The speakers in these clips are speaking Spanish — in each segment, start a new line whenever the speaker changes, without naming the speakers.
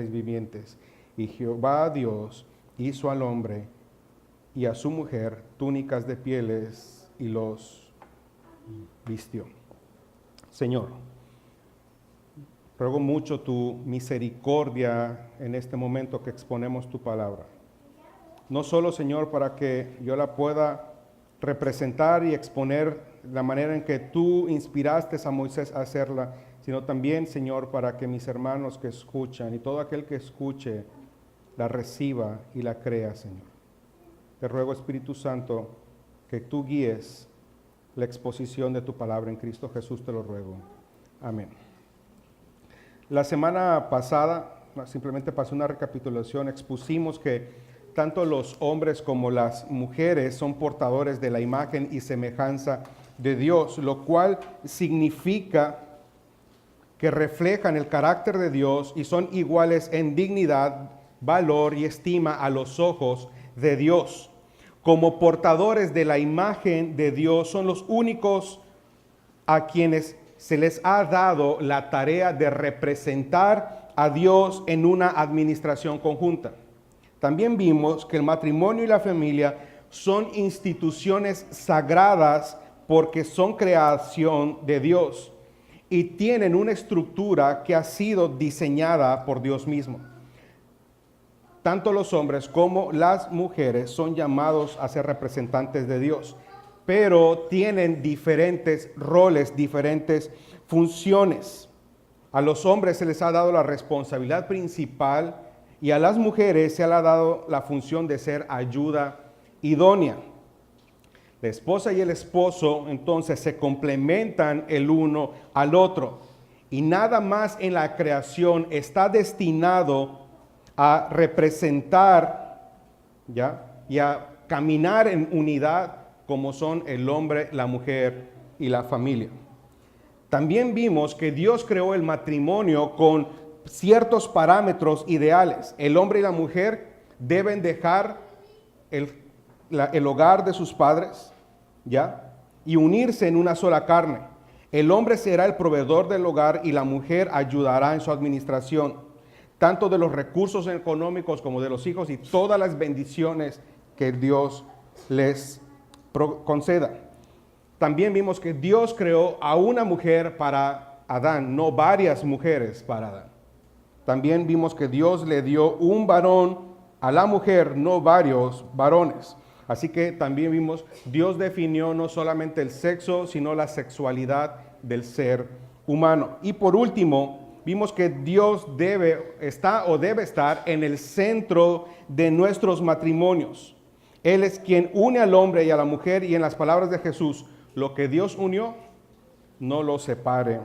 vivientes. Y Jehová Dios hizo al hombre y a su mujer túnicas de pieles y los vistió. Señor, ruego mucho tu misericordia en este momento que exponemos tu palabra. No solo, Señor, para que yo la pueda representar y exponer la manera en que tú inspiraste a Moisés a hacerla, sino también, Señor, para que mis hermanos que escuchan y todo aquel que escuche la reciba y la crea, Señor. Te ruego, Espíritu Santo, que tú guíes la exposición de tu palabra en Cristo Jesús, te lo ruego. Amén. La semana pasada, simplemente pasé una recapitulación, expusimos que tanto los hombres como las mujeres son portadores de la imagen y semejanza de Dios, lo cual significa que reflejan el carácter de Dios y son iguales en dignidad, valor y estima a los ojos de Dios. Como portadores de la imagen de Dios, son los únicos a quienes se les ha dado la tarea de representar a Dios en una administración conjunta. También vimos que el matrimonio y la familia son instituciones sagradas porque son creación de Dios y tienen una estructura que ha sido diseñada por Dios mismo. Tanto los hombres como las mujeres son llamados a ser representantes de Dios, pero tienen diferentes roles, diferentes funciones. A los hombres se les ha dado la responsabilidad principal y a las mujeres se les ha dado la función de ser ayuda idónea. La esposa y el esposo entonces se complementan el uno al otro y nada más en la creación está destinado a representar, ¿ya?, y a caminar en unidad como son el hombre, la mujer y la familia. También vimos que Dios creó el matrimonio con ciertos parámetros ideales. El hombre y la mujer deben dejar el hogar de sus padres, ¿ya?, y unirse en una sola carne. El hombre será el proveedor del hogar y la mujer ayudará en su administración, tanto de los recursos económicos como de los hijos y todas las bendiciones que Dios les conceda. También vimos que Dios creó a una mujer para Adán, no varias mujeres para Adán. También vimos que Dios le dio un varón a la mujer, no varios varones. Así que también vimos, Dios definió no solamente el sexo, sino la sexualidad del ser humano. Y por último, vimos que Dios debe estar en el centro de nuestros matrimonios. Él es quien une al hombre y a la mujer, y en las palabras de Jesús, lo que Dios unió, no lo separe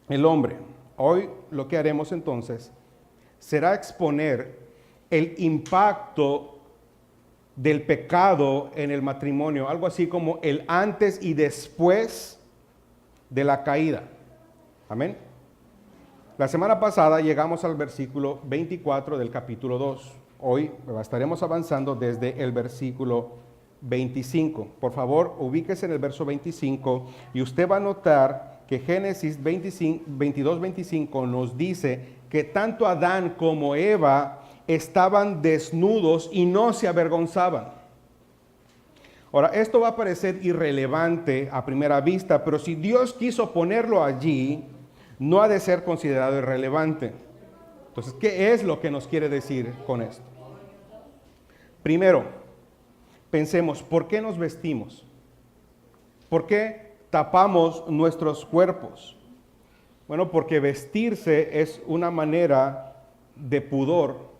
el hombre. Hoy lo que haremos entonces será exponer el impacto del pecado en el matrimonio, algo así como el antes y después de la caída. Amén. La semana pasada llegamos al versículo 24 del capítulo 2. Hoy estaremos avanzando desde el versículo 25. Por favor, ubíquese en el verso 25 y usted va a notar que Génesis 22-25 nos dice que tanto Adán como Eva estaban desnudos y no se avergonzaban. Ahora, esto va a parecer irrelevante a primera vista, pero si Dios quiso ponerlo allí, no ha de ser considerado irrelevante. Entonces, ¿qué es lo que nos quiere decir con esto? Primero, pensemos, ¿por qué nos vestimos? ¿Por qué tapamos nuestros cuerpos? Bueno, porque vestirse es una manera de pudor,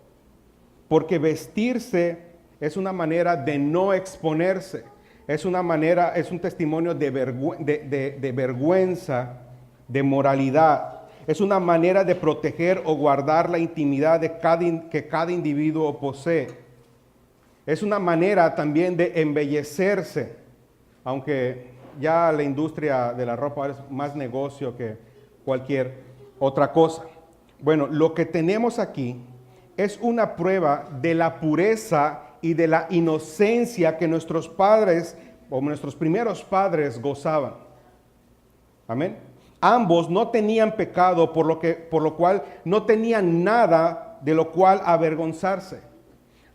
porque vestirse es una manera de no exponerse, es un testimonio de vergüenza, de moralidad. Es una manera de proteger o guardar la intimidad que cada individuo posee. Es una manera también de embellecerse, aunque ya la industria de la ropa es más negocio que cualquier otra cosa. Bueno, lo que tenemos aquí es una prueba de la pureza y de la inocencia que nuestros padres o nuestros primeros padres gozaban. Amén. Ambos no tenían pecado, por lo cual no tenían nada de lo cual avergonzarse.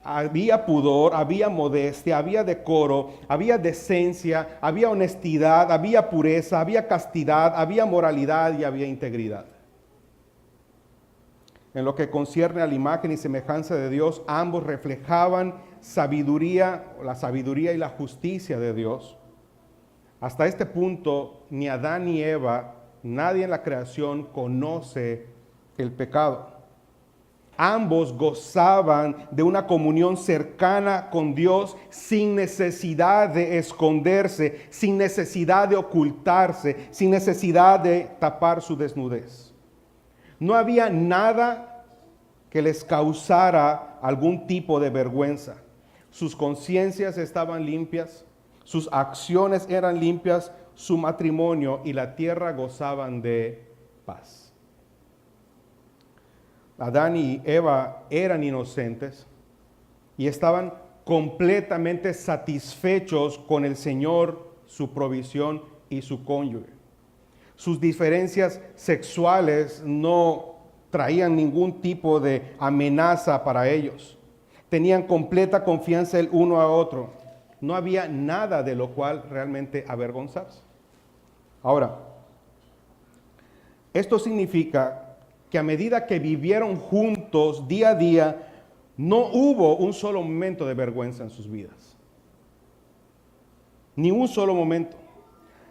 Había pudor, había modestia, había decoro, había decencia, había honestidad, había pureza, había castidad, había moralidad y había integridad. En lo que concierne a la imagen y semejanza de Dios, ambos reflejaban sabiduría, la sabiduría y la justicia de Dios. Hasta este punto, ni Adán ni Eva, nadie en la creación conoce el pecado. Ambos gozaban de una comunión cercana con Dios sin necesidad de esconderse, sin necesidad de ocultarse, sin necesidad de tapar su desnudez. No había nada que les causara algún tipo de vergüenza. Sus conciencias estaban limpias, sus acciones eran limpias, su matrimonio y la tierra gozaban de paz. Adán y Eva eran inocentes y estaban completamente satisfechos con el Señor, su provisión y su cónyuge. Sus diferencias sexuales no traían ningún tipo de amenaza para ellos. Tenían completa confianza el uno a otro. No había nada de lo cual realmente avergonzarse. Ahora, esto significa que a medida que vivieron juntos día a día, no hubo un solo momento de vergüenza en sus vidas. Ni un solo momento.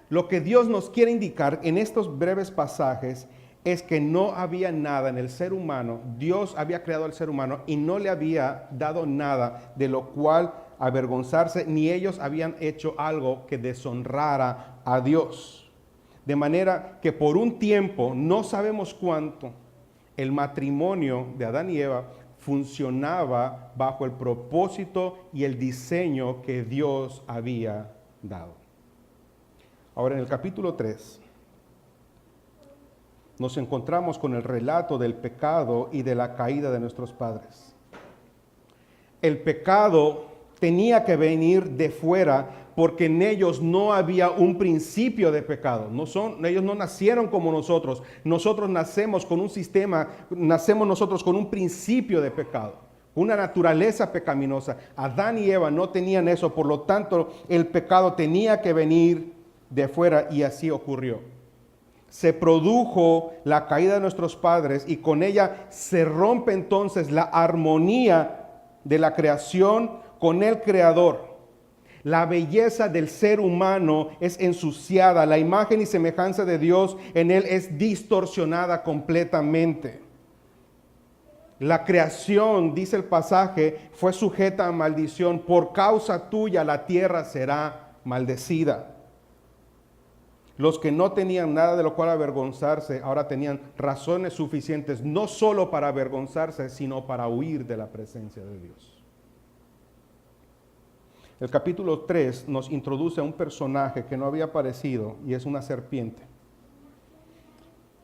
Lo que Dios nos quiere indicar en estos breves pasajes es que no había nada en el ser humano. Dios había creado al ser humano y no le había dado nada de lo cual avergonzarse, ni ellos habían hecho algo que deshonrara a Dios. De manera que por un tiempo, no sabemos cuánto, el matrimonio de Adán y Eva funcionaba bajo el propósito y el diseño que Dios había dado. Ahora, en el capítulo 3, nos encontramos con el relato del pecado y de la caída de nuestros padres. El pecado tenía que venir de fuera porque en ellos no había un principio de pecado. Ellos no nacieron como nosotros. Nosotros nacemos con un sistema, nacemos nosotros con un principio de pecado, una naturaleza pecaminosa. Adán y Eva no tenían eso, por lo tanto el pecado tenía que venir de fuera y así ocurrió. Se produjo la caída de nuestros padres y con ella se rompe entonces la armonía de la creación con el Creador. La belleza del ser humano es ensuciada, la imagen y semejanza de Dios en él es distorsionada completamente. La creación, dice el pasaje, fue sujeta a maldición. Por causa tuya la tierra será maldecida. Los que no tenían nada de lo cual avergonzarse, ahora tenían razones suficientes, no solo para avergonzarse, sino para huir de la presencia de Dios. El capítulo 3 nos introduce a un personaje que no había aparecido y es una serpiente.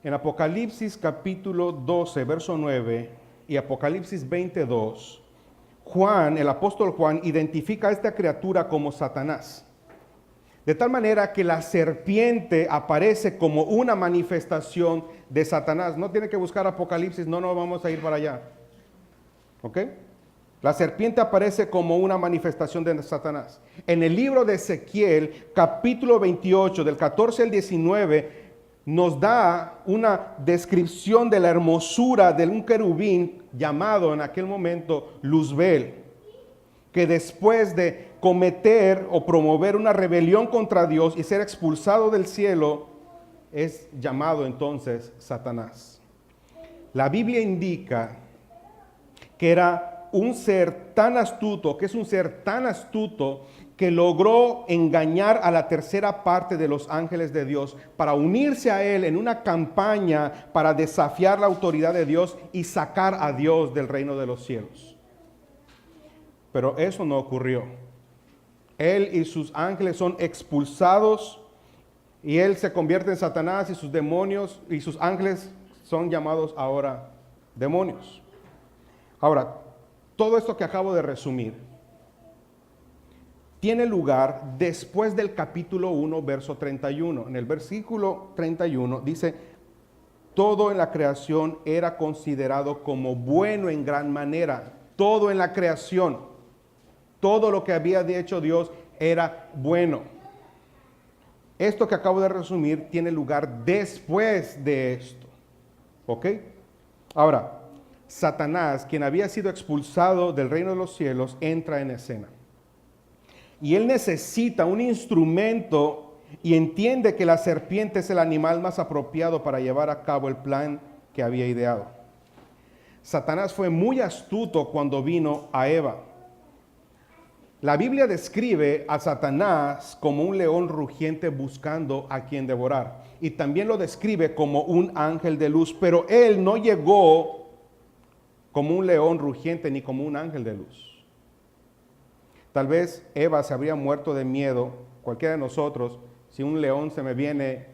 En Apocalipsis capítulo 12, verso 9 y Apocalipsis 22, Juan, el apóstol Juan, identifica a esta criatura como Satanás. De tal manera que la serpiente aparece como una manifestación de Satanás. No tiene que buscar Apocalipsis, no vamos a ir para allá. ¿Ok? La serpiente aparece como una manifestación de Satanás. En el libro de Ezequiel, capítulo 28, del 14 al 19, nos da una descripción de la hermosura de un querubín llamado en aquel momento Luzbel, que después de cometer o promover una rebelión contra Dios y ser expulsado del cielo, es llamado entonces Satanás. La Biblia indica que era un ser tan astuto, que es un ser tan astuto que logró engañar a la tercera parte de los ángeles de Dios para unirse a él en una campaña para desafiar la autoridad de Dios y sacar a Dios del reino de los cielos. Pero eso no ocurrió. Él y sus ángeles son expulsados y él se convierte en Satanás y sus demonios y sus ángeles son llamados ahora demonios. Ahora, todo esto que acabo de resumir tiene lugar después del capítulo 1, verso 31. En el versículo 31 dice: todo en la creación era considerado como bueno en gran manera. Todo en la creación, todo lo que había hecho Dios era bueno. Esto que acabo de resumir tiene lugar después de esto. ¿Ok? Ahora, Satanás, quien había sido expulsado del reino de los cielos, entra en escena. Y él necesita un instrumento y entiende que la serpiente es el animal más apropiado para llevar a cabo el plan que había ideado. Satanás fue muy astuto cuando vino a Eva. La Biblia describe a Satanás como un león rugiente buscando a quien devorar. Y también lo describe como un ángel de luz, pero él no llegó como un león rugiente ni como un ángel de luz. Tal vez Eva se habría muerto de miedo, cualquiera de nosotros, si un león se me viene,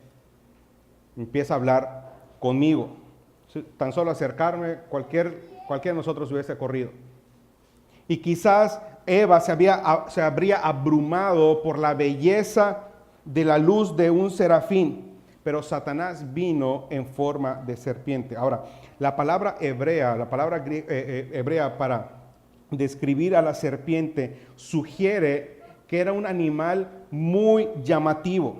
empieza a hablar conmigo. Tan solo acercarme, cualquiera de nosotros hubiese corrido. Y quizás Eva se habría abrumado por la belleza de la luz de un serafín, pero Satanás vino en forma de serpiente. Ahora, la palabra hebrea para describir a la serpiente sugiere que era un animal muy llamativo.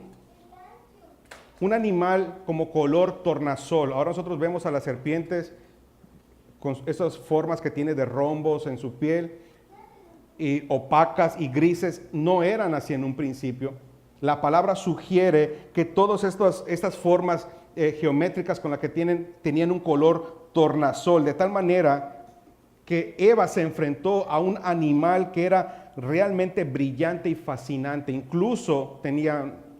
Un animal como color tornasol. Ahora nosotros vemos a las serpientes con esas formas que tiene de rombos en su piel, y opacas y grises. No eran así en un principio. La palabra sugiere que todas estas formas geométricas con las que tenían un color tornasol, de tal manera que Eva se enfrentó a un animal que era realmente brillante y fascinante. Incluso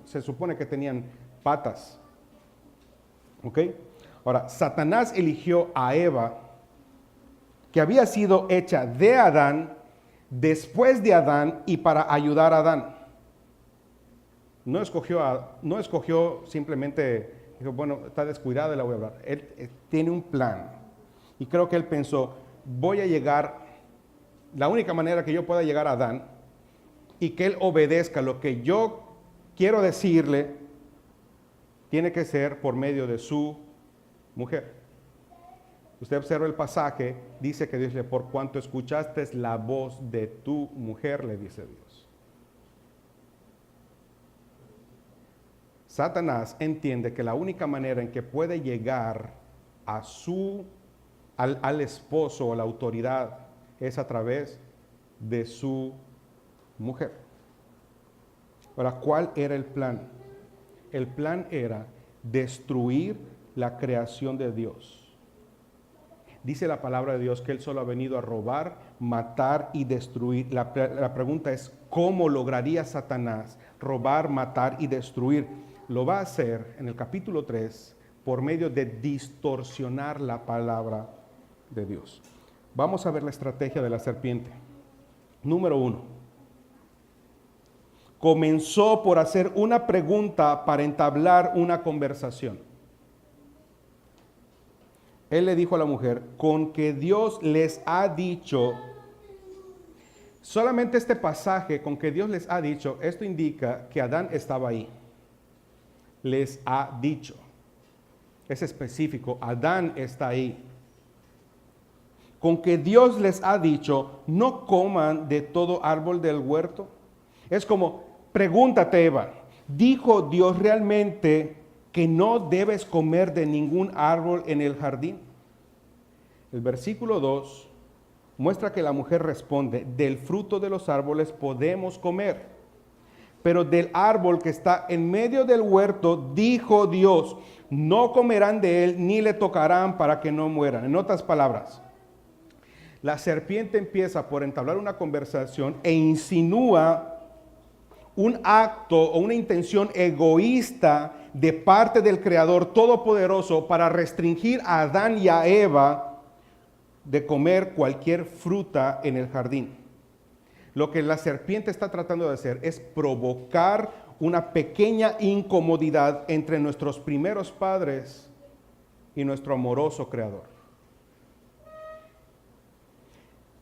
se supone que tenían patas. ¿Ok? Ahora, Satanás eligió a Eva, que había sido hecha de Adán, después de Adán y para ayudar a Adán. No escogió simplemente, dijo, bueno, está descuidada, la voy a hablar. Él tiene un plan. Y creo que él pensó, la única manera que yo pueda llegar a Adán y que él obedezca lo que yo quiero decirle, tiene que ser por medio de su mujer. Usted observa el pasaje, dice que Dios le, por cuanto escuchaste la voz de tu mujer, le dice Dios. Satanás entiende que la única manera en que puede llegar al esposo o la autoridad es a través de su mujer. Ahora, ¿cuál era el plan? El plan era destruir la creación de Dios. Dice la palabra de Dios que Él solo ha venido a robar, matar y destruir. La pregunta es, ¿cómo lograría Satanás robar, matar y destruir? Lo va a hacer en el capítulo 3 por medio de distorsionar la palabra de Dios. Vamos a ver la estrategia de la serpiente. Número 1. Comenzó por hacer una pregunta para entablar una conversación. Él le dijo a la mujer, con que Dios les ha dicho, solamente este pasaje, con que Dios les ha dicho, esto indica que Adán estaba ahí. Les ha dicho. Es específico, Adán está ahí. Con que Dios les ha dicho, no coman de todo árbol del huerto. Es como, pregúntate, Eva, ¿dijo Dios realmente que no debes comer de ningún árbol en el jardín? El versículo 2 muestra que la mujer responde, del fruto de los árboles podemos comer, pero del árbol que está en medio del huerto, dijo Dios, no comerán de él ni le tocarán para que no mueran. En otras palabras, la serpiente empieza por entablar una conversación e insinúa un acto o una intención egoísta de parte del Creador Todopoderoso para restringir a Adán y a Eva de comer cualquier fruta en el jardín. Lo que la serpiente está tratando de hacer es provocar una pequeña incomodidad entre nuestros primeros padres y nuestro amoroso Creador.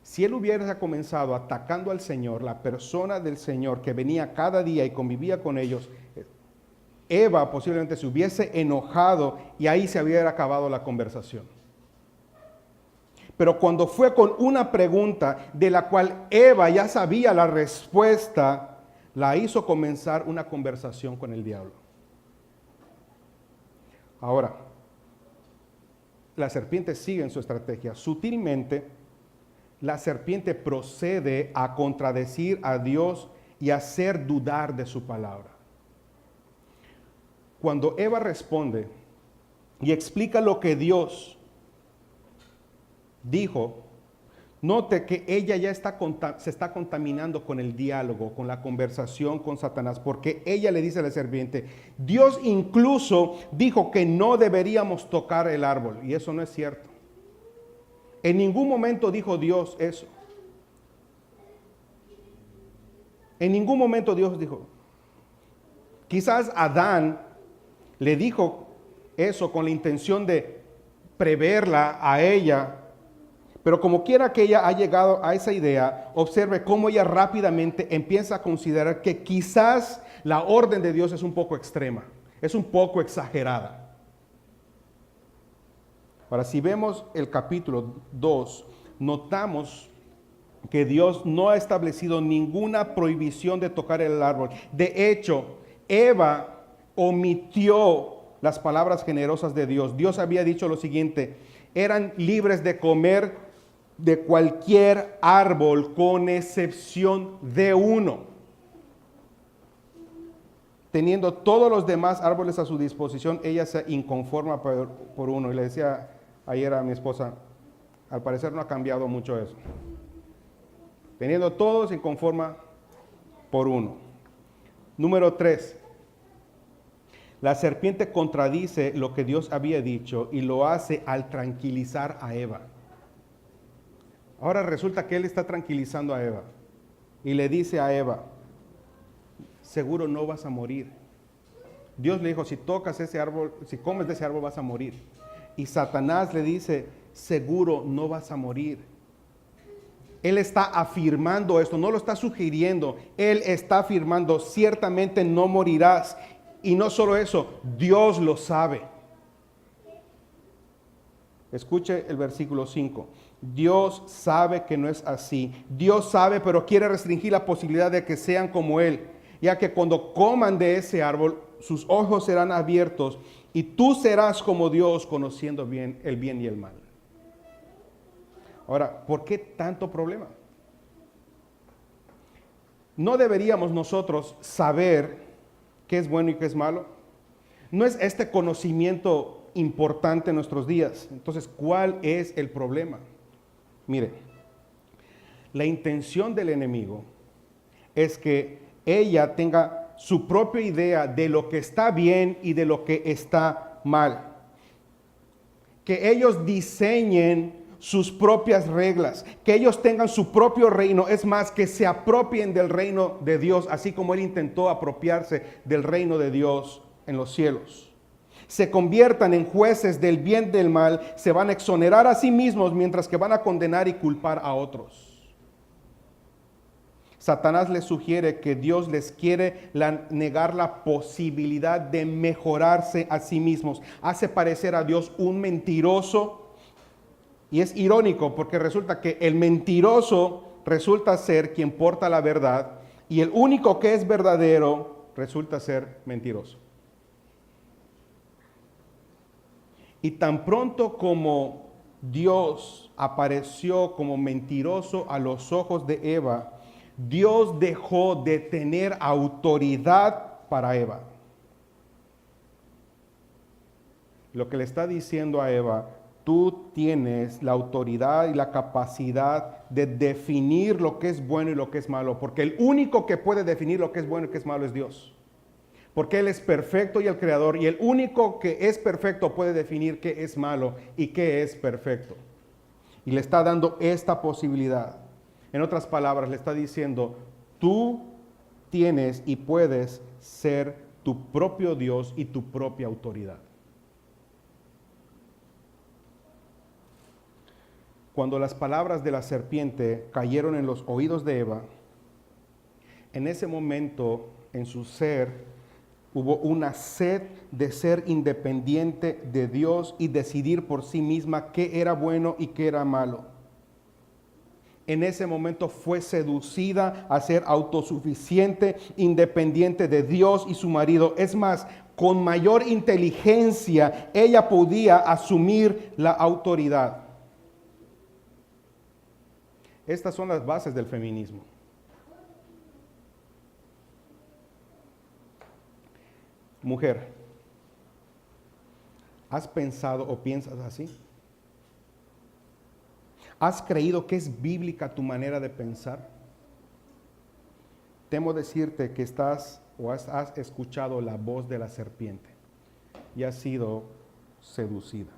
Si él hubiera comenzado atacando al Señor, la persona del Señor que venía cada día y convivía con ellos, Eva posiblemente se hubiese enojado y ahí se hubiera acabado la conversación. Pero cuando fue con una pregunta de la cual Eva ya sabía la respuesta, la hizo comenzar una conversación con el diablo. Ahora, la serpiente sigue en su estrategia. Sutilmente, la serpiente procede a contradecir a Dios y hacer dudar de su palabra. Cuando Eva responde y explica lo que Dios dijo, note que ella ya se está contaminando con el diálogo, con la conversación con Satanás, porque ella le dice a la serpiente, Dios incluso dijo que no deberíamos tocar el árbol, y eso no es cierto. En ningún momento dijo Dios eso. En ningún momento Dios dijo. Quizás Adán le dijo eso con la intención de preverla a ella, pero como quiera que ella ha llegado a esa idea, observe cómo ella rápidamente empieza a considerar que quizás la orden de Dios es un poco extrema, es un poco exagerada. Ahora, si vemos el capítulo 2, notamos que Dios no ha establecido ninguna prohibición de tocar el árbol. De hecho, Eva omitió las palabras generosas de Dios. Dios había dicho lo siguiente, eran libres de comer de cualquier árbol con excepción de uno. Teniendo todos los demás árboles a su disposición, ella se inconforma por uno. Y le decía ayer a mi esposa, al parecer no ha cambiado mucho eso. Teniendo todo, se inconforma por uno. Número 3. La serpiente contradice lo que Dios había dicho y lo hace al tranquilizar a Eva. Ahora resulta que él está tranquilizando a Eva y le dice a Eva, seguro no vas a morir. Dios le dijo, si tocas ese árbol, si comes de ese árbol vas a morir. Y Satanás le dice, seguro no vas a morir. Él está afirmando esto, no lo está sugiriendo. Él está afirmando, ciertamente no morirás. Y no solo eso, Dios lo sabe. Escuche el versículo 5. Dios sabe que no es así. Dios sabe, pero quiere restringir la posibilidad de que sean como Él, ya que cuando coman de ese árbol, sus ojos serán abiertos y tú serás como Dios, conociendo bien el bien y el mal. Ahora, ¿por qué tanto problema? ¿No deberíamos nosotros saber qué es bueno y qué es malo? ¿No es este conocimiento importante en nuestros días? Entonces, ¿cuál es el problema? Mire, la intención del enemigo es que ella tenga su propia idea de lo que está bien y de lo que está mal. Que ellos diseñen sus propias reglas, que ellos tengan su propio reino, es más, que se apropien del reino de Dios, así como Él intentó apropiarse del reino de Dios en los cielos. Se conviertan en jueces del bien y del mal, se van a exonerar a sí mismos mientras que van a condenar y culpar a otros. Satanás les sugiere que Dios les quiere negar la posibilidad de mejorarse a sí mismos. Hace parecer a Dios un mentiroso. Y es irónico porque resulta que el mentiroso resulta ser quien porta la verdad y el único que es verdadero resulta ser mentiroso. Y tan pronto como Dios apareció como mentiroso a los ojos de Eva, Dios dejó de tener autoridad para Eva. Lo que le está diciendo a Eva, tú tienes la autoridad y la capacidad de definir lo que es bueno y lo que es malo, porque el único que puede definir lo que es bueno y lo que es malo es Dios. Porque Él es perfecto y el creador, y el único que es perfecto puede definir qué es malo y qué es perfecto. Y le está dando esta posibilidad. En otras palabras, le está diciendo, tú tienes y puedes ser tu propio Dios y tu propia autoridad. Cuando las palabras de la serpiente cayeron en los oídos de Eva, en ese momento, en su ser, Hubo una sed de ser independiente de Dios y decidir por sí misma qué era bueno y qué era malo. En ese momento fue seducida a ser autosuficiente, independiente de Dios y su marido. Es más, con mayor inteligencia ella podía asumir la autoridad. Estas son las bases del feminismo. Mujer, ¿has pensado o piensas así? ¿Has creído que es bíblica tu manera de pensar? Temo decirte que has escuchado la voz de la serpiente y has sido seducida.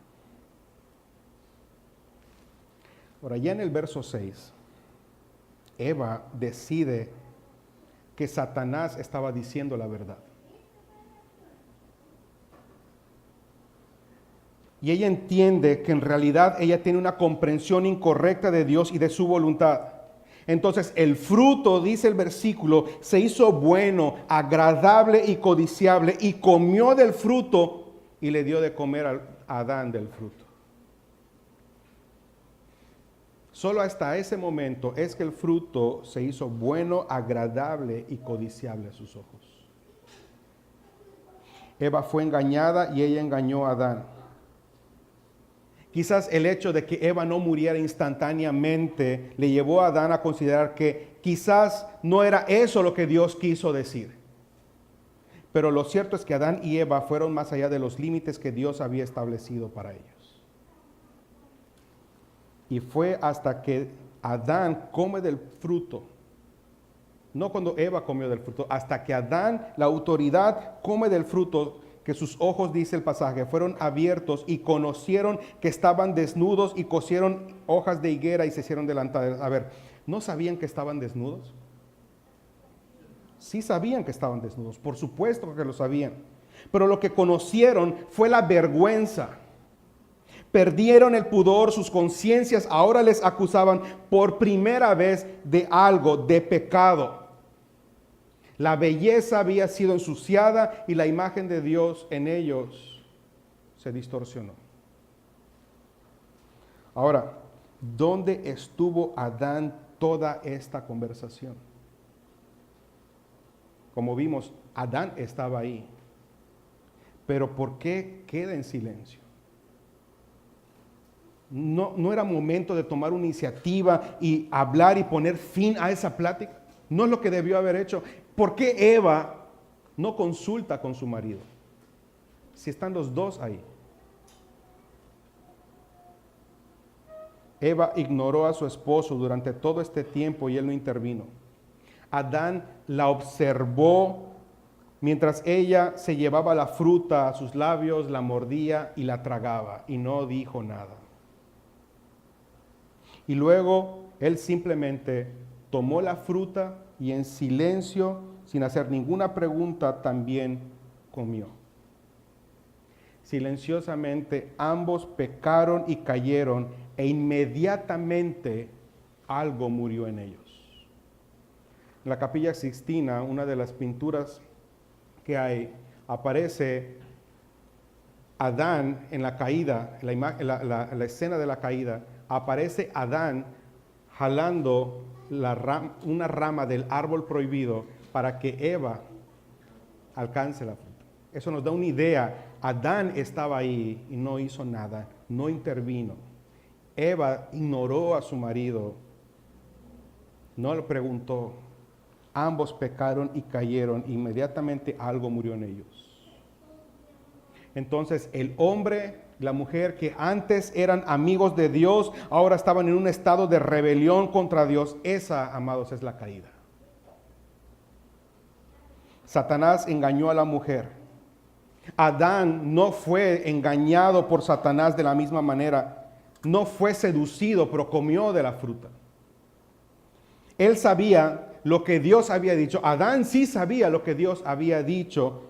Ahora, ya en el verso 6, Eva decide que Satanás estaba diciendo la verdad. Y ella entiende que en realidad ella tiene una comprensión incorrecta de Dios y de su voluntad. Entonces el fruto, dice el versículo, se hizo bueno, agradable y codiciable, y comió del fruto y le dio de comer a Adán del fruto. Solo hasta ese momento es que el fruto se hizo bueno, agradable y codiciable a sus ojos. Eva fue engañada y ella engañó a Adán. Quizás el hecho de que Eva no muriera instantáneamente le llevó a Adán a considerar que quizás no era eso lo que Dios quiso decir. Pero lo cierto es que Adán y Eva fueron más allá de los límites que Dios había establecido para ellos. Y fue hasta que Adán come del fruto, no cuando Eva comió del fruto, hasta que Adán, la autoridad, come del fruto, que sus ojos, dice el pasaje, fueron abiertos y conocieron que estaban desnudos y cosieron hojas de higuera y se hicieron delantales. A ver, ¿no sabían que estaban desnudos? Sí sabían que estaban desnudos, por supuesto que lo sabían. Pero lo que conocieron fue la vergüenza. Perdieron el pudor, sus conciencias ahora les acusaban por primera vez de algo, de pecado. La belleza había sido ensuciada y la imagen de Dios en ellos se distorsionó. Ahora, ¿dónde estuvo Adán toda esta conversación? Como vimos, Adán estaba ahí. Pero ¿por qué queda en silencio? ¿No era momento de tomar una iniciativa y hablar y poner fin a esa plática? ¿No es lo que debió haber hecho? ¿Por qué Eva no consulta con su marido? Si están los dos ahí. Eva ignoró a su esposo durante todo este tiempo y él no intervino. Adán la observó mientras ella se llevaba la fruta a sus labios, la mordía y la tragaba y no dijo nada. Y luego él simplemente tomó la fruta y en silencio, sin hacer ninguna pregunta, también comió. Silenciosamente ambos pecaron y cayeron e inmediatamente algo murió en ellos. En la Capilla Sixtina, una de las pinturas que hay, aparece Adán en la caída, la escena de la caída, aparece Adán jalando una rama del árbol prohibido para que Eva alcance la fruta. Eso nos da una idea. Adán estaba ahí y no hizo nada, no intervino. Eva ignoró a su marido, no le preguntó. Ambos pecaron y cayeron, inmediatamente algo murió en ellos. Entonces el hombre, la mujer que antes eran amigos de Dios, ahora estaban en un estado de rebelión contra Dios. Esa, amados, es la caída. Satanás engañó a la mujer. Adán no fue engañado por Satanás de la misma manera. No fue seducido, pero comió de la fruta. Él sabía lo que Dios había dicho. Adán sí sabía lo que Dios había dicho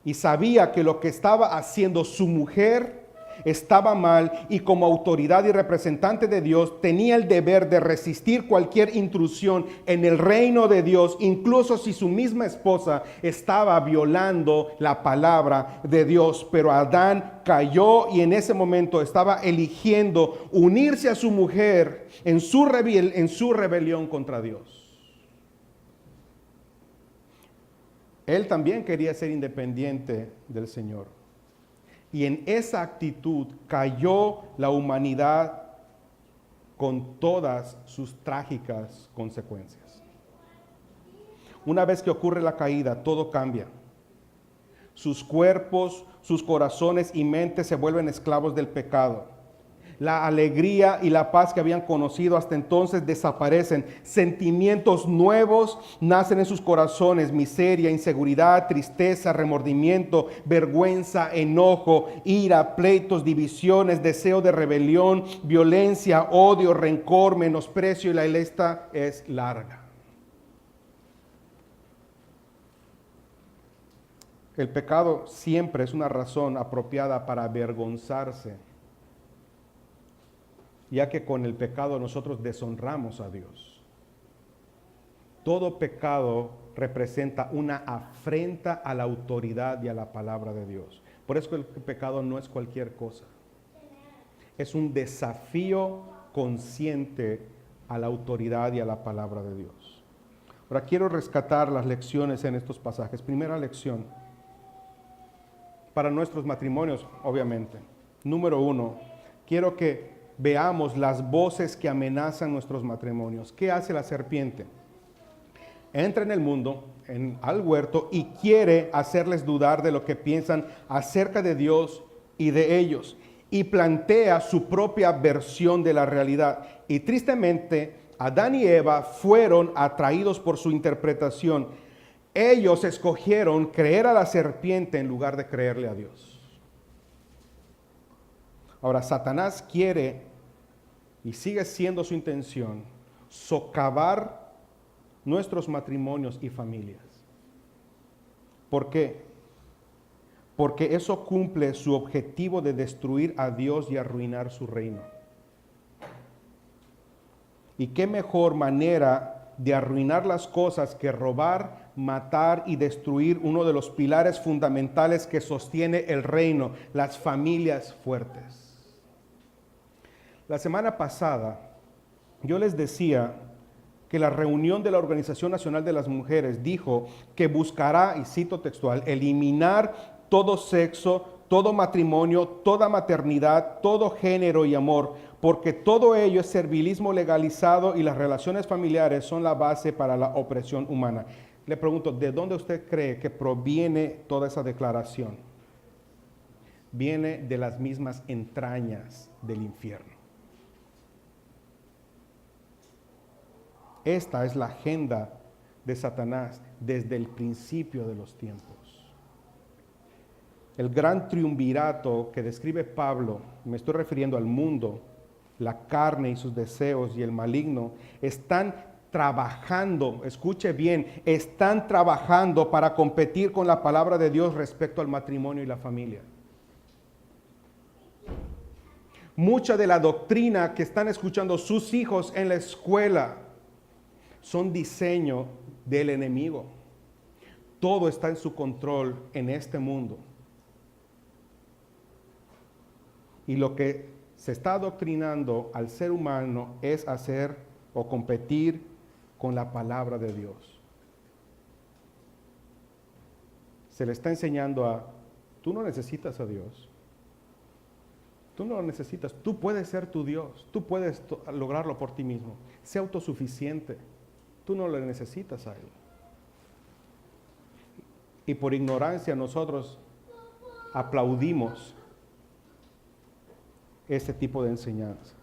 y sabía que lo que estaba haciendo su mujer estaba mal y como autoridad y representante de Dios tenía el deber de resistir cualquier intrusión en el reino de Dios, incluso si su misma esposa estaba violando la palabra de Dios. Pero Adán cayó y en ese momento estaba eligiendo unirse a su mujer en su rebelión contra Dios. Él también quería ser independiente del Señor. Y en esa actitud cayó la humanidad con todas sus trágicas consecuencias. Una vez que ocurre la caída, todo cambia. Sus cuerpos, sus corazones y mentes se vuelven esclavos del pecado. La alegría y la paz que habían conocido hasta entonces desaparecen. Sentimientos nuevos nacen en sus corazones: miseria, inseguridad, tristeza, remordimiento, vergüenza, enojo, ira, pleitos, divisiones, deseo de rebelión, violencia, odio, rencor, menosprecio, y la lista es larga. El pecado siempre es una razón apropiada para avergonzarse, ya que con el pecado nosotros deshonramos a Dios. Todo pecado representa una afrenta a la autoridad y a la palabra de Dios. Por eso el pecado no es cualquier cosa. Es un desafío consciente a la autoridad y a la palabra de Dios. Ahora quiero rescatar las lecciones en estos pasajes. Primera lección, para nuestros matrimonios, obviamente. Número 1, quiero que veamos las voces que amenazan nuestros matrimonios. ¿Qué hace la serpiente? Entra en el mundo, al huerto, y quiere hacerles dudar de lo que piensan acerca de Dios y de ellos, y plantea su propia versión de la realidad. Y tristemente, Adán y Eva fueron atraídos por su interpretación. Ellos escogieron creer a la serpiente en lugar de creerle a Dios. Ahora, Satanás quiere, y sigue siendo su intención, socavar nuestros matrimonios y familias. ¿Por qué? Porque eso cumple su objetivo de destruir a Dios y arruinar su reino. ¿Y qué mejor manera de arruinar las cosas que robar, matar y destruir uno de los pilares fundamentales que sostiene el reino, las familias fuertes? La semana pasada yo les decía que la reunión de la Organización Nacional de las Mujeres dijo que buscará, y cito textual, eliminar todo sexo, todo matrimonio, toda maternidad, todo género y amor, porque todo ello es servilismo legalizado y las relaciones familiares son la base para la opresión humana. Le pregunto, ¿de dónde usted cree que proviene toda esa declaración? Viene de las mismas entrañas del infierno. Esta es la agenda de Satanás desde el principio de los tiempos. El gran triunvirato que describe Pablo, me estoy refiriendo al mundo, la carne y sus deseos y el maligno, están trabajando, escuche bien, están trabajando para competir con la palabra de Dios respecto al matrimonio y la familia. Mucha de la doctrina que están escuchando sus hijos en la escuela son diseño del enemigo. Todo está en su control en este mundo. Y lo que se está adoctrinando al ser humano es hacer o competir con la palabra de Dios. Se le está enseñando tú no necesitas a Dios. Tú no lo necesitas. Tú puedes ser tu Dios. Tú puedes lograrlo por ti mismo. Sé autosuficiente. Tú no le necesitas a Él. Y por ignorancia nosotros aplaudimos este tipo de enseñanza.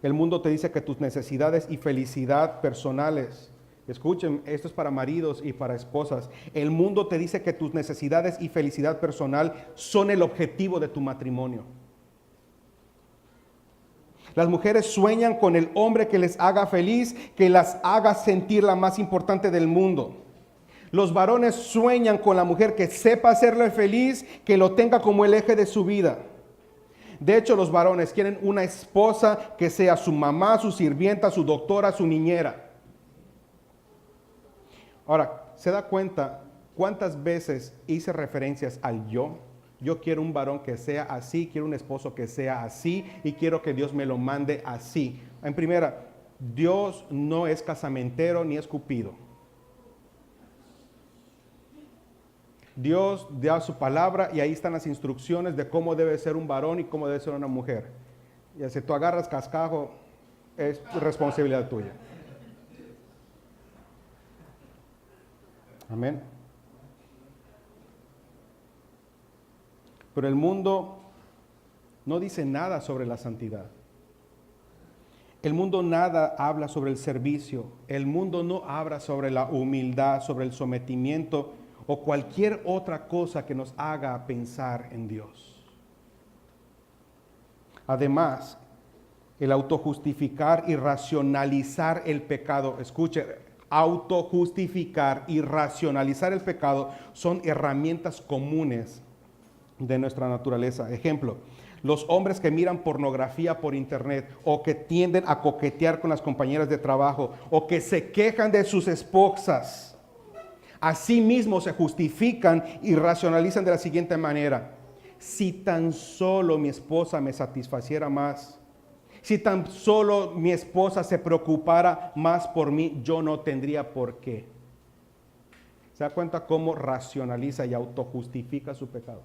El mundo te dice que tus necesidades y felicidad personales, escuchen, esto es para maridos y para esposas. El mundo te dice que tus necesidades y felicidad personal son el objetivo de tu matrimonio. Las mujeres sueñan con el hombre que les haga feliz, que las haga sentir la más importante del mundo. Los varones sueñan con la mujer que sepa hacerle feliz, que lo tenga como el eje de su vida. De hecho, los varones quieren una esposa que sea su mamá, su sirvienta, su doctora, su niñera. Ahora, ¿se da cuenta cuántas veces hice referencias al yo? Yo quiero un varón que sea así, quiero un esposo que sea así y quiero que Dios me lo mande así. En primera, Dios no es casamentero ni es Cupido. Dios da su palabra y ahí están las instrucciones de cómo debe ser un varón y cómo debe ser una mujer. Y si tú agarras cascajo, es responsabilidad tuya. Amén. Pero el mundo no dice nada sobre la santidad. El mundo nada habla sobre el servicio. El mundo no habla sobre la humildad, sobre el sometimiento o cualquier otra cosa que nos haga pensar en Dios. Además, el autojustificar y racionalizar el pecado, escuche, autojustificar y racionalizar el pecado son herramientas comunes de nuestra naturaleza. Ejemplo, los hombres que miran pornografía por internet o que tienden a coquetear con las compañeras de trabajo o que se quejan de sus esposas, así mismo se justifican y racionalizan de la siguiente manera: si tan solo mi esposa me satisfaciera más, si tan solo mi esposa se preocupara más por mí, yo no tendría por qué. ¿Se da cuenta cómo racionaliza y autojustifica su pecado?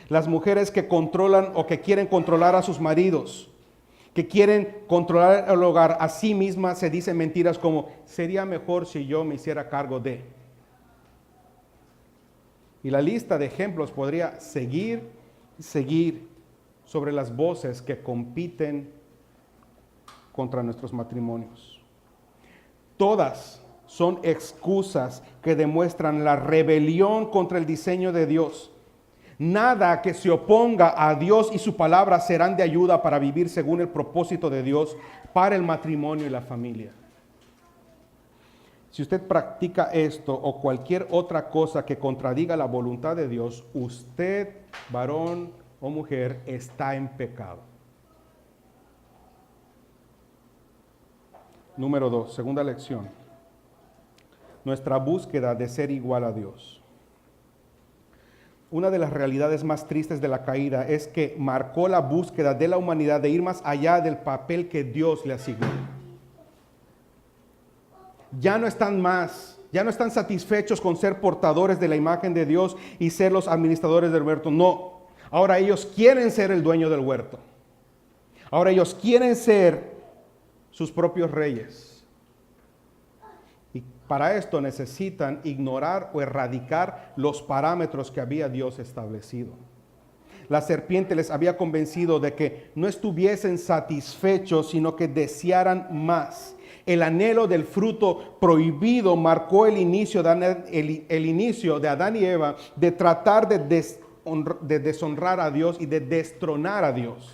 Las mujeres que controlan o que quieren controlar a sus maridos, que quieren controlar el hogar, a sí mismas se dicen mentiras como: sería mejor si yo me hiciera cargo de. Y la lista de ejemplos podría seguir sobre las voces que compiten contra nuestros matrimonios. Todas son excusas que demuestran la rebelión contra el diseño de Dios. Nada que se oponga a Dios y su palabra serán de ayuda para vivir según el propósito de Dios para el matrimonio y la familia. Si usted practica esto o cualquier otra cosa que contradiga la voluntad de Dios, usted, varón o mujer, está en pecado. Número 2, segunda lección. Nuestra búsqueda de ser igual a Dios. Una de las realidades más tristes de la caída es que marcó la búsqueda de la humanidad de ir más allá del papel que Dios le asignó. Ya no están satisfechos con ser portadores de la imagen de Dios y ser los administradores del huerto. No, ahora ellos quieren ser el dueño del huerto. Ahora ellos quieren ser sus propios reyes. Y para esto necesitan ignorar o erradicar los parámetros que había Dios establecido. La serpiente les había convencido de que no estuviesen satisfechos, sino que desearan más. El anhelo del fruto prohibido marcó el inicio de Adán y Eva de tratar de deshonrar a Dios y de destronar a Dios.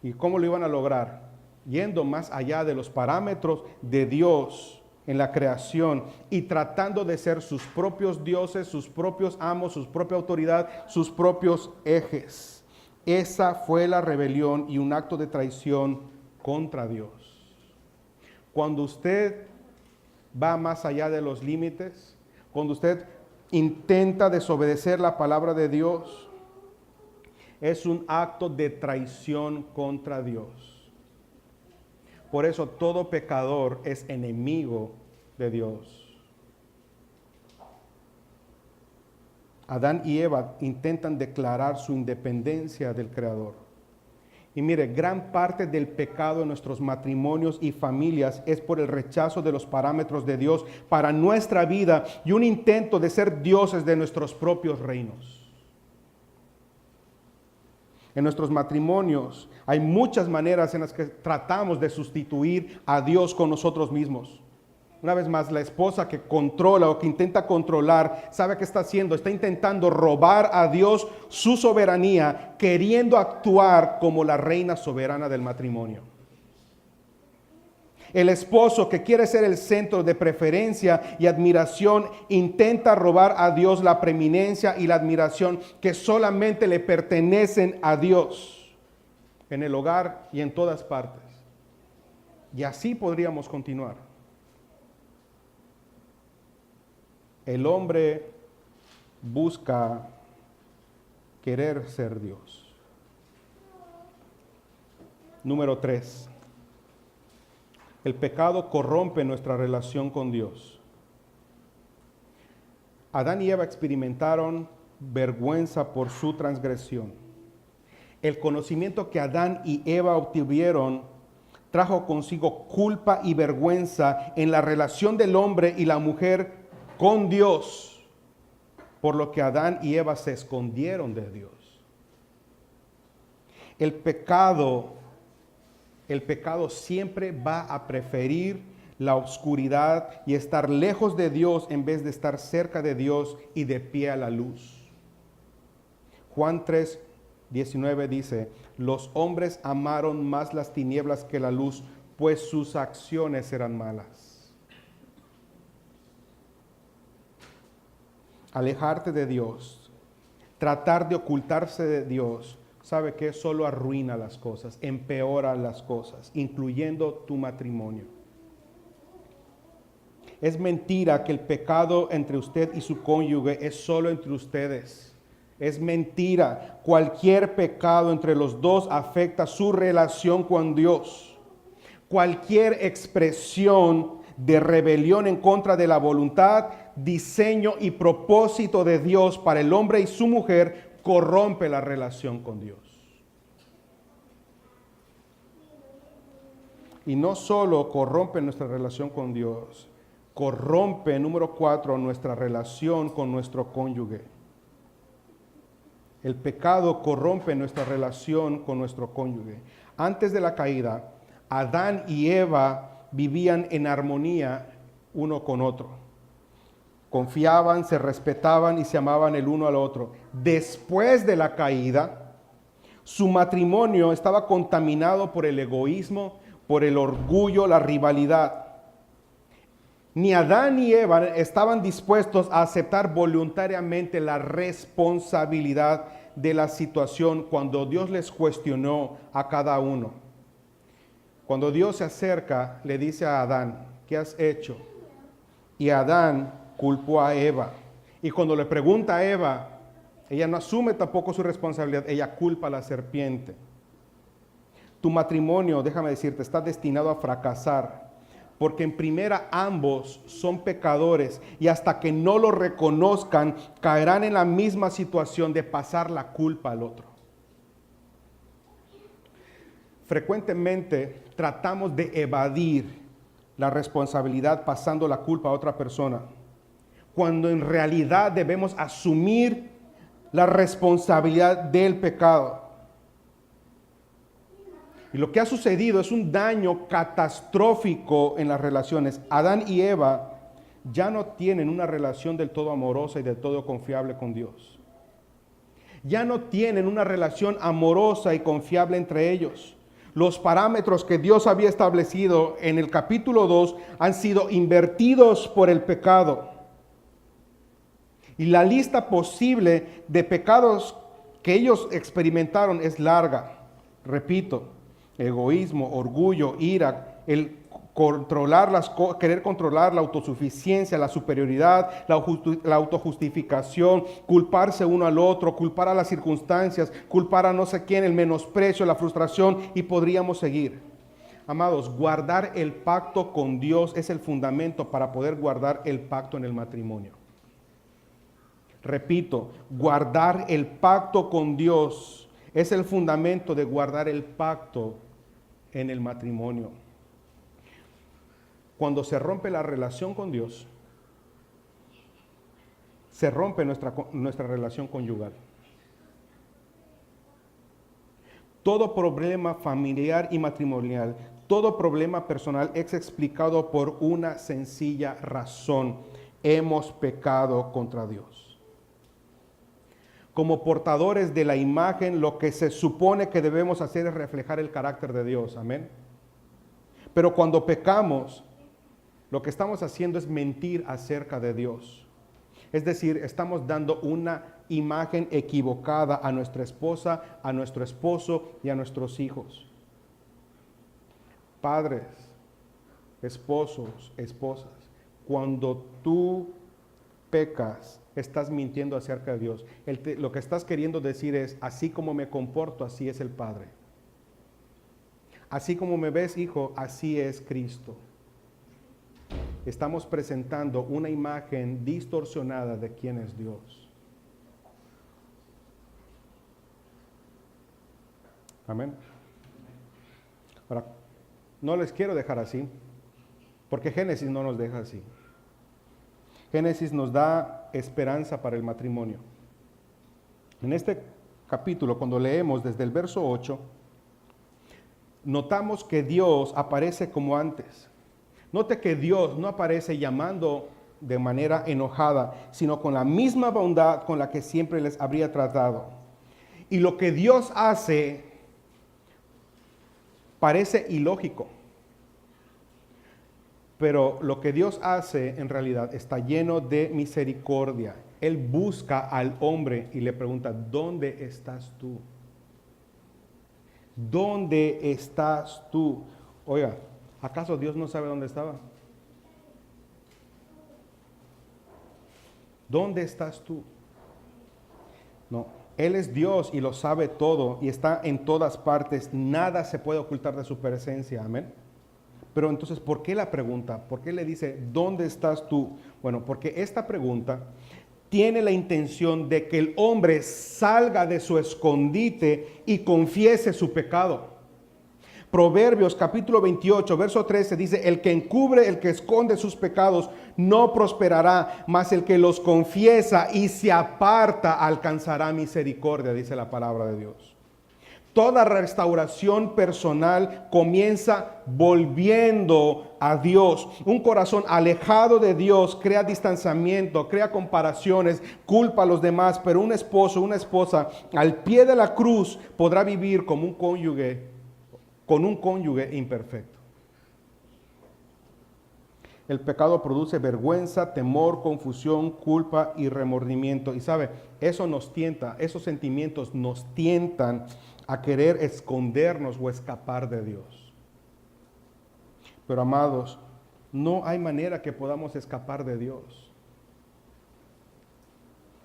¿Y cómo lo iban a lograr? Yendo más allá de los parámetros de Dios en la creación y tratando de ser sus propios dioses, sus propios amos, su propia autoridad, sus propios ejes. Esa fue la rebelión y un acto de traición contra Dios. Cuando usted va más allá de los límites, cuando usted intenta desobedecer la palabra de Dios, es un acto de traición contra Dios. Por eso todo pecador es enemigo de Dios. Adán y Eva intentan declarar su independencia del Creador. Y mire, gran parte del pecado en nuestros matrimonios y familias es por el rechazo de los parámetros de Dios para nuestra vida y un intento de ser dioses de nuestros propios reinos. En nuestros matrimonios hay muchas maneras en las que tratamos de sustituir a Dios con nosotros mismos. Una vez más, la esposa que controla o que intenta controlar, ¿sabe qué está haciendo? Está intentando robar a Dios su soberanía, queriendo actuar como la reina soberana del matrimonio. El esposo que quiere ser el centro de preferencia y admiración intenta robar a Dios la preeminencia y la admiración que solamente le pertenecen a Dios en el hogar y en todas partes. Y así podríamos continuar. El hombre busca querer ser Dios. Número 3. El pecado corrompe nuestra relación con Dios. Adán y Eva experimentaron vergüenza por su transgresión. El conocimiento que Adán y Eva obtuvieron trajo consigo culpa y vergüenza en la relación del hombre y la mujer con Dios, por lo que Adán y Eva se escondieron de Dios. El pecado siempre va a preferir la oscuridad y estar lejos de Dios en vez de estar cerca de Dios y de pie a la luz. Juan 3:19 dice: los hombres amaron más las tinieblas que la luz, pues sus acciones eran malas. Alejarte de Dios, tratar de ocultarse de Dios, ¿sabe qué? Solo arruina las cosas, empeora las cosas, incluyendo tu matrimonio. Es mentira que el pecado entre usted y su cónyuge es solo entre ustedes. Es mentira. Cualquier pecado entre los dos afecta su relación con Dios. Cualquier expresión de rebelión en contra de la voluntad, diseño y propósito de Dios para el hombre y su mujer corrompe la relación con Dios. Y no solo corrompe nuestra relación con Dios, corrompe, número 4, nuestra relación con nuestro cónyuge. El pecado corrompe nuestra relación con nuestro cónyuge. Antes de la caída, Adán y Eva vivían en armonía uno con otro. Confiaban, se respetaban y se amaban el uno al otro. Después de la caída, su matrimonio estaba contaminado por el egoísmo, por el orgullo, la rivalidad. Ni Adán ni Eva estaban dispuestos a aceptar voluntariamente la responsabilidad de la situación cuando Dios les cuestionó a cada uno. Cuando Dios se acerca, le dice a Adán: ¿qué has hecho? Y Adán culpó a Eva. Y cuando le pregunta a Eva, ella no asume tampoco su responsabilidad, ella culpa a la serpiente. Tu matrimonio, déjame decirte, está destinado a fracasar, porque en primera ambos son pecadores y hasta que no lo reconozcan, caerán en la misma situación de pasar la culpa al otro. Frecuentemente tratamos de evadir la responsabilidad pasando la culpa a otra persona, cuando en realidad debemos asumir la responsabilidad del pecado. Y lo que ha sucedido es un daño catastrófico en las relaciones. Adán y Eva ya no tienen una relación del todo amorosa y del todo confiable con Dios. Ya no tienen una relación amorosa y confiable entre ellos. Los parámetros que Dios había establecido en el capítulo 2 han sido invertidos por el pecado. Y la lista posible de pecados que ellos experimentaron es larga. Repito: egoísmo, orgullo, ira, el querer controlar la autosuficiencia, la superioridad, la autojustificación, culparse uno al otro, culpar a las circunstancias, culpar a no sé quién, el menosprecio, la frustración, y podríamos seguir. Amados, guardar el pacto con Dios es el fundamento para poder guardar el pacto en el matrimonio. Repito, guardar el pacto con Dios es el fundamento de guardar el pacto en el matrimonio. Cuando se rompe la relación con Dios, se rompe nuestra relación conyugal. Todo problema familiar y matrimonial, todo problema personal es explicado por una sencilla razón: hemos pecado contra Dios. Como portadores de la imagen, lo que se supone que debemos hacer es reflejar el carácter de Dios. Amén. Pero cuando pecamos, lo que estamos haciendo es mentir acerca de Dios. Es decir, estamos dando una imagen equivocada a nuestra esposa, a nuestro esposo y a nuestros hijos. Padres, esposos, esposas, cuando tú pecas, estás mintiendo acerca de Dios. Lo que estás queriendo decir es, así como me comporto, así es el Padre. Así como me ves, hijo, así es Cristo. Estamos presentando una imagen distorsionada de quién es Dios. Amén. Ahora, no les quiero dejar así, porque Génesis no nos deja así. Génesis nos da esperanza para el matrimonio. En este capítulo, cuando leemos desde el verso 8, notamos que Dios aparece como antes. Note que Dios no aparece llamando de manera enojada, sino con la misma bondad con la que siempre les habría tratado. Y lo que Dios hace parece ilógico. Pero lo que Dios hace en realidad está lleno de misericordia. Él busca al hombre y le pregunta, ¿dónde estás tú? ¿Dónde estás tú? Oiga, ¿acaso Dios no sabe dónde estaba? ¿Dónde estás tú? No, Él es Dios y lo sabe todo y está en todas partes. Nada se puede ocultar de su presencia. Amén. Pero entonces, ¿por qué la pregunta? ¿Por qué le dice, ¿dónde estás tú? Bueno, porque esta pregunta tiene la intención de que el hombre salga de su escondite y confiese su pecado. Proverbios capítulo 28, verso 13 dice, el que encubre, el que esconde sus pecados no prosperará, mas el que los confiesa y se aparta alcanzará misericordia, dice la palabra de Dios. Toda restauración personal comienza volviendo a Dios. Un corazón alejado de Dios crea distanciamiento, crea comparaciones, culpa a los demás, pero un esposo, una esposa al pie de la cruz podrá vivir como un cónyuge, con un cónyuge imperfecto. El pecado produce vergüenza, temor, confusión, culpa y remordimiento. Y sabe, eso nos tienta, esos sentimientos nos tientan a querer escondernos o escapar de Dios. Pero amados, no hay manera que podamos escapar de Dios.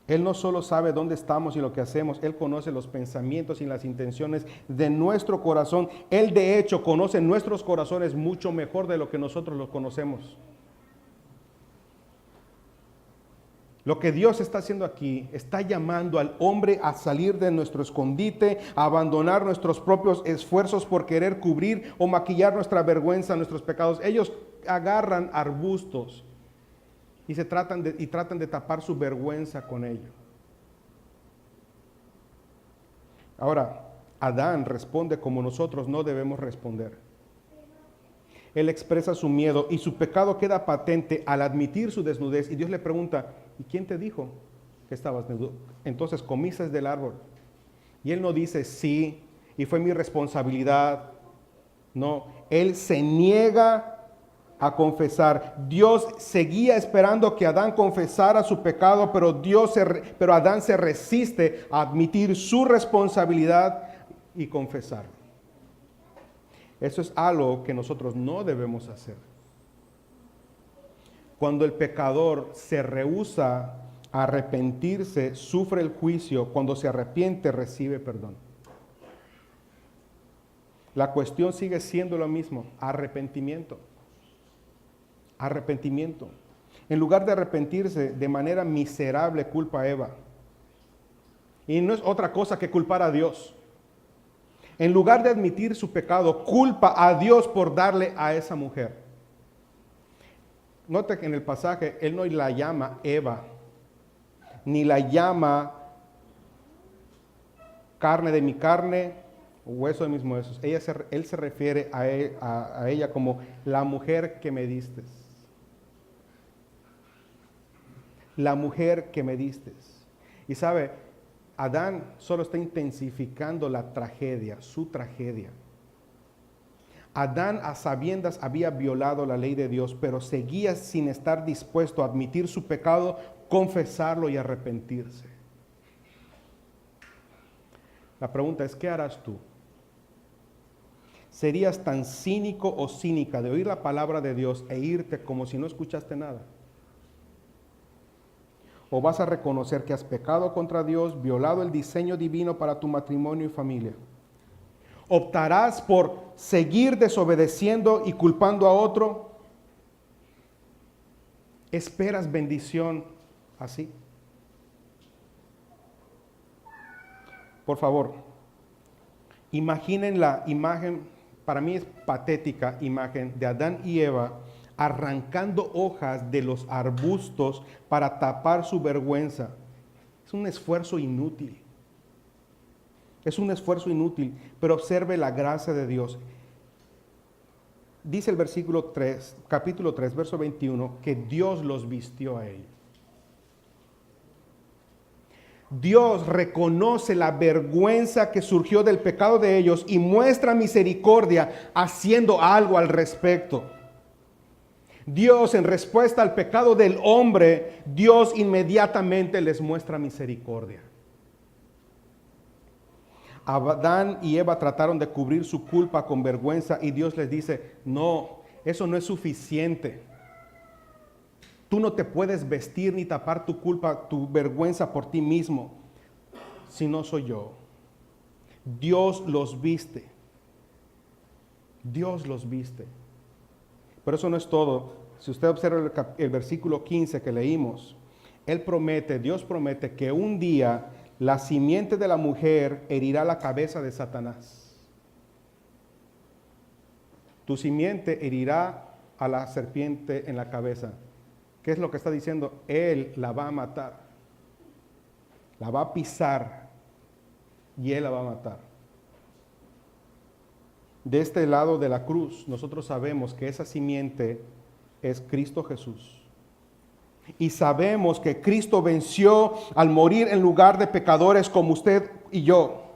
Él no solo sabe dónde estamos y lo que hacemos, Él conoce los pensamientos y las intenciones de nuestro corazón. Él de hecho conoce nuestros corazones mucho mejor de lo que nosotros los conocemos. Lo que Dios está haciendo aquí, está llamando al hombre a salir de nuestro escondite, a abandonar nuestros propios esfuerzos por querer cubrir o maquillar nuestra vergüenza, nuestros pecados. Ellos agarran arbustos y tratan de tapar su vergüenza con ello. Ahora, Adán responde como nosotros no debemos responder. Él expresa su miedo y su pecado queda patente al admitir su desnudez. Y Dios le pregunta, ¿y quién te dijo que estabas desnudo? Entonces, ¿comiste del árbol? Y él no dice, sí, y fue mi responsabilidad. No, él se niega a confesar. Dios seguía esperando que Adán confesara su pecado, pero Adán se resiste a admitir su responsabilidad y confesarlo. Eso es algo que nosotros no debemos hacer. Cuando el pecador se rehúsa a arrepentirse, sufre el juicio. Cuando se arrepiente, recibe perdón. La cuestión sigue siendo lo mismo, arrepentimiento. Arrepentimiento. En lugar de arrepentirse de manera miserable, culpa a Eva. Y no es otra cosa que culpar a Dios. En lugar de admitir su pecado, culpa a Dios por darle a esa mujer. Note que en el pasaje, él no la llama Eva, ni la llama carne de mi carne, hueso de mis huesos. Él se refiere a ella como la mujer que me diste. La mujer que me diste. Y sabe, Adán solo está intensificando la tragedia, su tragedia. Adán a sabiendas había violado la ley de Dios, pero seguía sin estar dispuesto a admitir su pecado, confesarlo y arrepentirse. La pregunta es, ¿qué harás tú? ¿Serías tan cínico o cínica de oír la palabra de Dios e irte como si no escuchaste nada? ¿O vas a reconocer que has pecado contra Dios, violado el diseño divino para tu matrimonio y familia? ¿Optarás por seguir desobedeciendo y culpando a otro? ¿Esperas bendición así? Por favor, imaginen la imagen, para mí es patética imagen de Adán y Eva arrancando hojas de los arbustos para tapar su vergüenza. Es un esfuerzo inútil. Es un esfuerzo inútil, pero observe la gracia de Dios. Dice el versículo 3, capítulo 3, verso 21, que Dios los vistió a ellos. Dios reconoce la vergüenza que surgió del pecado de ellos y muestra misericordia haciendo algo al respecto. Dios, en respuesta al pecado del hombre, Dios inmediatamente les muestra misericordia. Adán y Eva trataron de cubrir su culpa con vergüenza y Dios les dice, no, eso no es suficiente. Tú no te puedes vestir ni tapar tu culpa, tu vergüenza por ti mismo, si no soy yo. Dios los viste. Dios los viste. Pero eso no es todo. Si usted observa el versículo 15 que leímos, Dios promete que un día la simiente de la mujer herirá la cabeza de Satanás. Tu simiente herirá a la serpiente en la cabeza. ¿Qué es lo que está diciendo? Él la va a matar. La va a pisar y él la va a matar. De este lado de la cruz, nosotros sabemos que esa simiente es Cristo Jesús. Y sabemos que Cristo venció al morir en lugar de pecadores como usted y yo.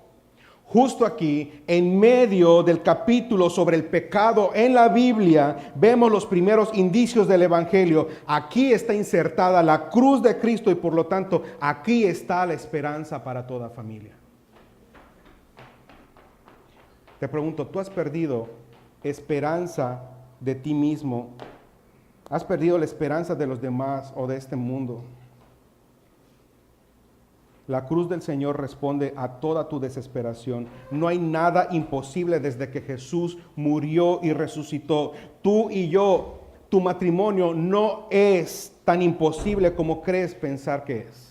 Justo aquí, en medio del capítulo sobre el pecado en la Biblia, vemos los primeros indicios del Evangelio. Aquí está insertada la cruz de Cristo y por lo tanto, aquí está la esperanza para toda familia. Te pregunto, ¿tú has perdido esperanza de ti mismo? ¿Has perdido la esperanza de los demás o de este mundo? La cruz del Señor responde a toda tu desesperación. No hay nada imposible desde que Jesús murió y resucitó. Tú y yo, tu matrimonio no es tan imposible como crees pensar que es.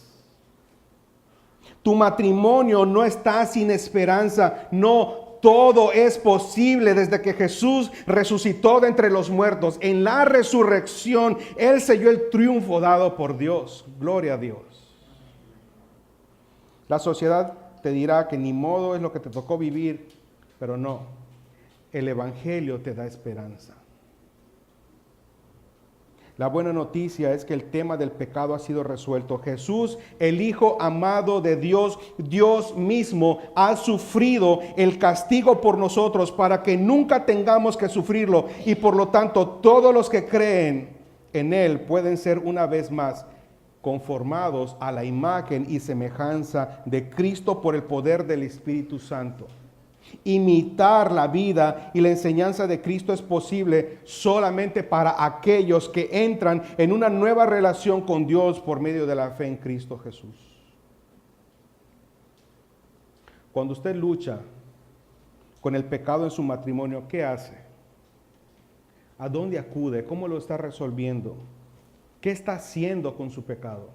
Tu matrimonio no está sin esperanza. No, todo es posible desde que Jesús resucitó de entre los muertos. En la resurrección, Él selló el triunfo dado por Dios. Gloria a Dios. La sociedad te dirá que ni modo es lo que te tocó vivir, pero no. El Evangelio te da esperanza. La buena noticia es que el tema del pecado ha sido resuelto. Jesús, el Hijo amado de Dios, Dios mismo, ha sufrido el castigo por nosotros para que nunca tengamos que sufrirlo. Y por lo tanto, todos los que creen en Él pueden ser una vez más conformados a la imagen y semejanza de Cristo por el poder del Espíritu Santo. Imitar la vida y la enseñanza de Cristo es posible solamente para aquellos que entran en una nueva relación con Dios por medio de la fe en Cristo Jesús. Cuando usted lucha con el pecado en su matrimonio, ¿qué hace? ¿A dónde acude? ¿Cómo lo está resolviendo? ¿Qué está haciendo con su pecado?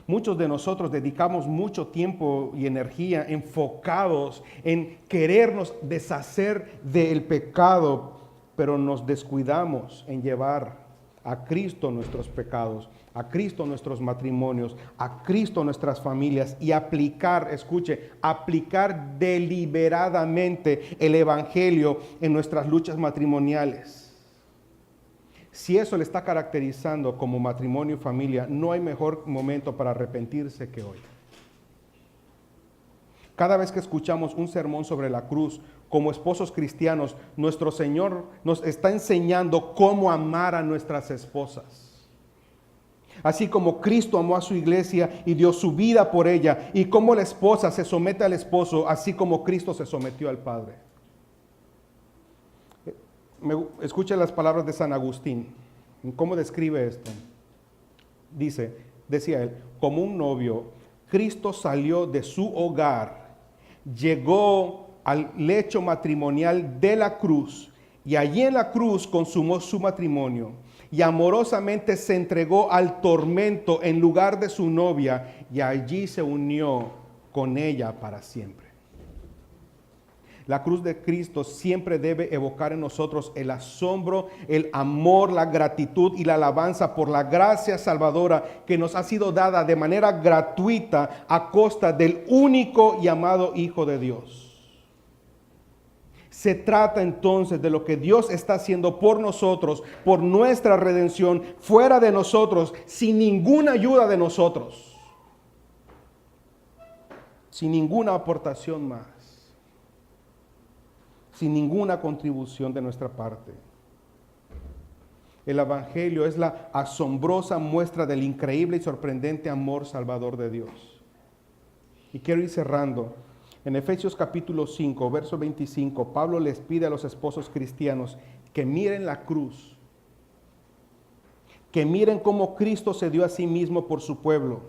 Muchos de nosotros dedicamos mucho tiempo y energía enfocados en querernos deshacer del pecado, pero nos descuidamos en llevar a Cristo nuestros pecados, a Cristo nuestros matrimonios, a Cristo nuestras familias y aplicar, escuche, aplicar deliberadamente el Evangelio en nuestras luchas matrimoniales. Si eso le está caracterizando como matrimonio y familia, no hay mejor momento para arrepentirse que hoy. Cada vez que escuchamos un sermón sobre la cruz, como esposos cristianos, nuestro Señor nos está enseñando cómo amar a nuestras esposas. Así como Cristo amó a su iglesia y dio su vida por ella, y como la esposa se somete al esposo, así como Cristo se sometió al Padre. Escucha las palabras de San Agustín. ¿Cómo describe esto? Decía él, como un novio, Cristo salió de su hogar, llegó al lecho matrimonial de la cruz y allí en la cruz consumó su matrimonio y amorosamente se entregó al tormento en lugar de su novia y allí se unió con ella para siempre. La cruz de Cristo siempre debe evocar en nosotros el asombro, el amor, la gratitud y la alabanza por la gracia salvadora que nos ha sido dada de manera gratuita a costa del único y amado Hijo de Dios. Se trata entonces de lo que Dios está haciendo por nosotros, por nuestra redención, fuera de nosotros, sin ninguna ayuda de nosotros, sin ninguna aportación más, sin ninguna contribución de nuestra parte. El Evangelio es la asombrosa muestra del increíble y sorprendente amor salvador de Dios. Y quiero ir cerrando. En Efesios capítulo 5, verso 25, Pablo les pide a los esposos cristianos que miren la cruz, que miren cómo Cristo se dio a sí mismo por su pueblo,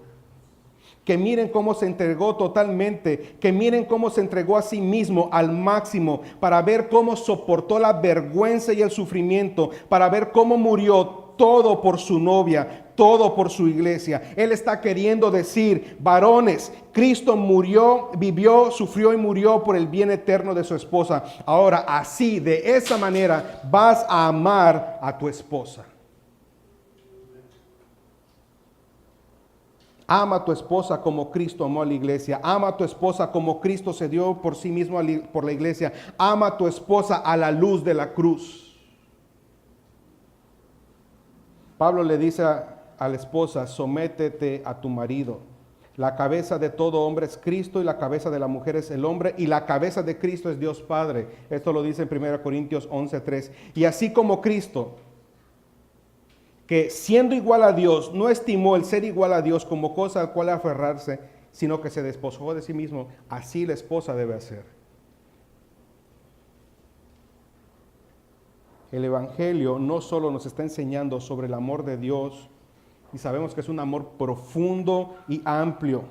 que miren cómo se entregó totalmente, que miren cómo se entregó a sí mismo al máximo, para ver cómo soportó la vergüenza y el sufrimiento, para ver cómo murió todo por su novia, todo por su iglesia. Él está queriendo decir, varones, Cristo murió, vivió, sufrió y murió por el bien eterno de su esposa. Ahora, así, de esa manera, vas a amar a tu esposa. Ama a tu esposa como Cristo amó a la iglesia. Ama a tu esposa como Cristo se dio por sí mismo por la iglesia. Ama a tu esposa a la luz de la cruz. Pablo le dice a la esposa, sométete a tu marido. La cabeza de todo hombre es Cristo y la cabeza de la mujer es el hombre y la cabeza de Cristo es Dios Padre. Esto lo dice en 1 Corintios 11:3. Y así como Cristo, que siendo igual a Dios, no estimó el ser igual a Dios como cosa al cual aferrarse, sino que se despojó de sí mismo, así la esposa debe hacer. El Evangelio no solo nos está enseñando sobre el amor de Dios, y sabemos que es un amor profundo y amplio,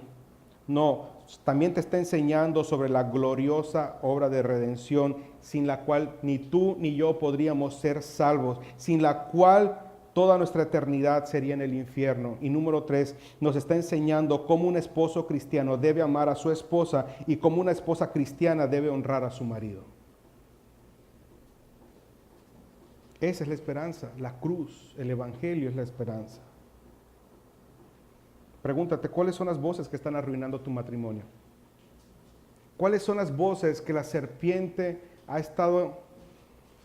no, también te está enseñando sobre la gloriosa obra de redención, sin la cual ni tú ni yo podríamos ser salvos, sin la cual toda nuestra eternidad sería en el infierno. Y número 3, nos está enseñando cómo un esposo cristiano debe amar a su esposa y cómo una esposa cristiana debe honrar a su marido. Esa es la esperanza, la cruz, el Evangelio es la esperanza. Pregúntate, ¿cuáles son las voces que están arruinando tu matrimonio? ¿Cuáles son las voces que la serpiente ha estado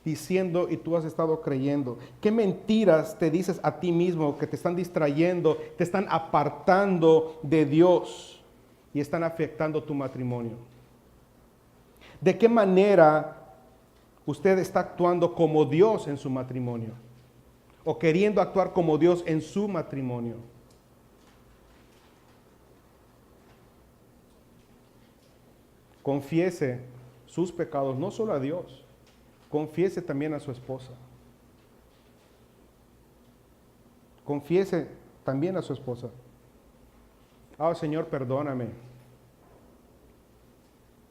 diciendo y tú has estado creyendo? ¿Qué mentiras te dices a ti mismo que te están distrayendo, te están apartando de Dios y están afectando tu matrimonio? ¿De qué manera usted está actuando como Dios en su matrimonio? ¿O queriendo actuar como Dios en su matrimonio? Confiese sus pecados, no solo a Dios, confiese también a su esposa. Confiese también a su esposa. Señor, perdóname.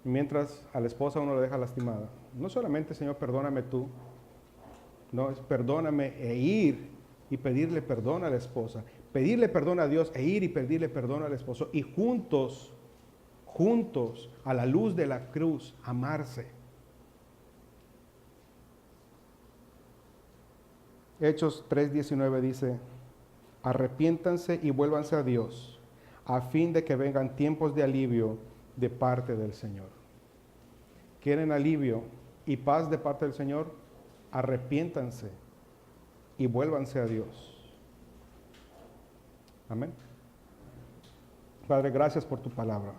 Mientras a la esposa uno le deja lastimada. No solamente, Señor, perdóname tú. No, es perdóname e ir y pedirle perdón a la esposa. Pedirle perdón a Dios e ir y pedirle perdón al esposo. Y juntos, a la luz de la cruz, amarse. Hechos 3:19 dice, arrepiéntanse y vuélvanse a Dios, a fin de que vengan tiempos de alivio de parte del Señor. ¿Quieren alivio y paz de parte del Señor? Arrepiéntanse y vuélvanse a Dios. Amén. Padre, gracias por tu palabra.